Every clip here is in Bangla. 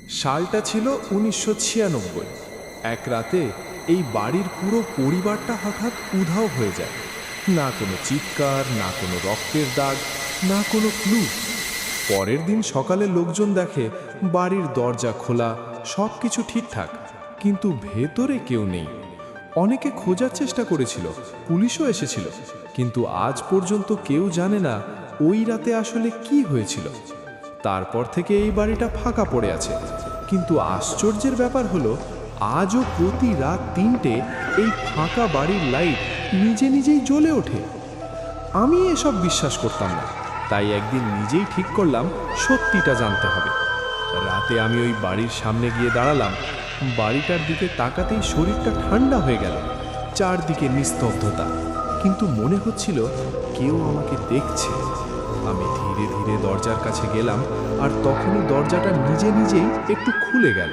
সালটা ছিল 1996। এক রাতে এই বাড়ির পুরো পরিবারটা হঠাৎ উধাও হয়ে যায়। না কোনো চিৎকার, না কোনো রক্তের দাগ, না কোনো ক্লু। পরের দিন সকালে লোকজন দেখে বাড়ির দরজা খোলা, সব কিছু ঠিকঠাক, কিন্তু ভেতরে কেউ নেই। অনেকে খোঁজার চেষ্টা করেছিল, পুলিশও এসেছিল, কিন্তু আজ পর্যন্ত কেউ জানে না ওই রাতে আসলে কি হয়েছিল। তারপর থেকে এই বাড়িটা ফাঁকা পড়ে আছে। কিন্তু আশ্চর্যের ব্যাপার হলো, আজও প্রতি রাত 3টে এই ফাঁকা বাড়ির লাইট নিজে নিজেই জ্বলে ওঠে। আমি এসব বিশ্বাস করতাম না, তাই একদিন নিজেই ঠিক করলাম সত্যিটা জানতে হবে। রাতে আমি ওই বাড়ির সামনে গিয়ে দাঁড়ালাম। বাড়িটার দিকে তাকাতেই শরীরটা ঠান্ডা হয়ে গেল। চারদিকে নিস্তব্ধতা, কিন্তু মনে হচ্ছিল কেউ আমাকে দেখছে। আমি ধীরে ধীরে দরজার কাছে গেলাম, আর তখনই দরজাটা নিজে নিজেই একটু খুলে গেল।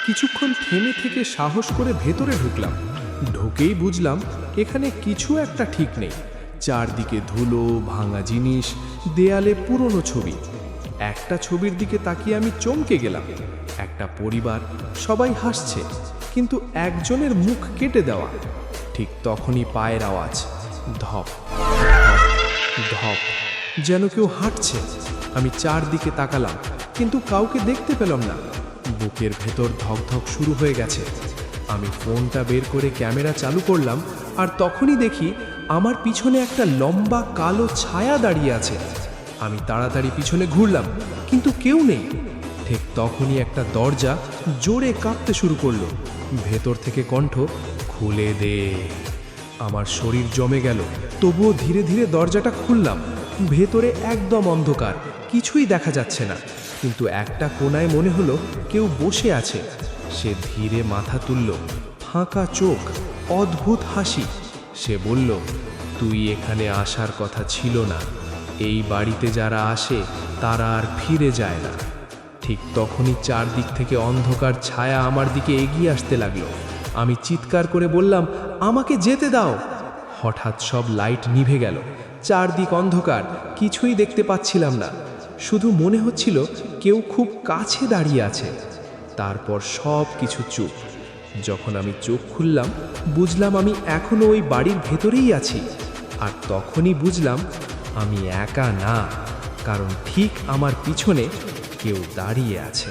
কিছুক্ষণ থেমে থেকে সাহস করে ভেতরে ঢুকলাম। ঢুকেই বুঝলাম এখানে কিছু একটা ঠিক নেই। চারদিকে ধুলো, ভাঙা জিনিস, দেয়ালে পুরনো ছবি। একটা ছবির দিকে তাকিয়ে আমি চমকে গেলাম। একটা পরিবার, সবাই হাসছে, কিন্তু একজনের মুখ কেটে দেওয়া। ঠিক তখনই পায়ের আওয়াজ, ধপ ধপ ধপ, যেন কেউ হাঁটছে। আমি চারদিকে তাকালাম, কিন্তু কাউকে দেখতে পেলাম না। বুকের ভেতর ধকধক শুরু হয়ে গেছে। আমি ফোনটা বের করে ক্যামেরা চালু করলাম, আর তখনই দেখি আমার পিছনে একটা লম্বা কালো ছায়া দাঁড়িয়ে আছে। আমি তাড়াতাড়ি পিছনে ঘুরলাম, কিন্তু কেউ নেই। ঠিক তখনই একটা দরজা জোরে কাঁপতে শুরু করলো। ভেতর থেকে কণ্ঠ, খুলে দে। আমার শরীর জমে গেল, তবুও ধীরে ধীরে দরজাটা খুললাম। ভেতরে একদম অন্ধকার, কিছুই দেখা যাচ্ছে না, কিন্তু একটা কোণায় মনে হলো কেউ বসে আছে। সে ধীরে মাথা তুলল, ফাঁকা চোখ, অদ্ভুত হাসি। সে বলল, তুই এখানে আসার কথা ছিল না। এই বাড়িতে যারা আসে তারা আর ফিরে যায় না। ঠিক তখনই চারদিক থেকে অন্ধকার ছায়া আমার দিকে এগিয়ে আসতে লাগলো। আমি চিৎকার করে বললাম, আমাকে যেতে দাও। হঠাৎ সব লাইট নিভে গেল। চারদিক অন্ধকার, কিছুই দেখতে পাচ্ছিলাম না। শুধু মনে হচ্ছিল কেউ খুব কাছে দাঁড়িয়ে আছে। তারপর সব কিছু চুপ। যখন আমি চোখ খুললাম, বুঝলাম আমি এখনো ওই বাড়ির ভেতরেই আছি। আর তখনই বুঝলাম আমি একা না, কারণ ঠিক আমার পিছনে কেউ দাঁড়িয়ে আছে।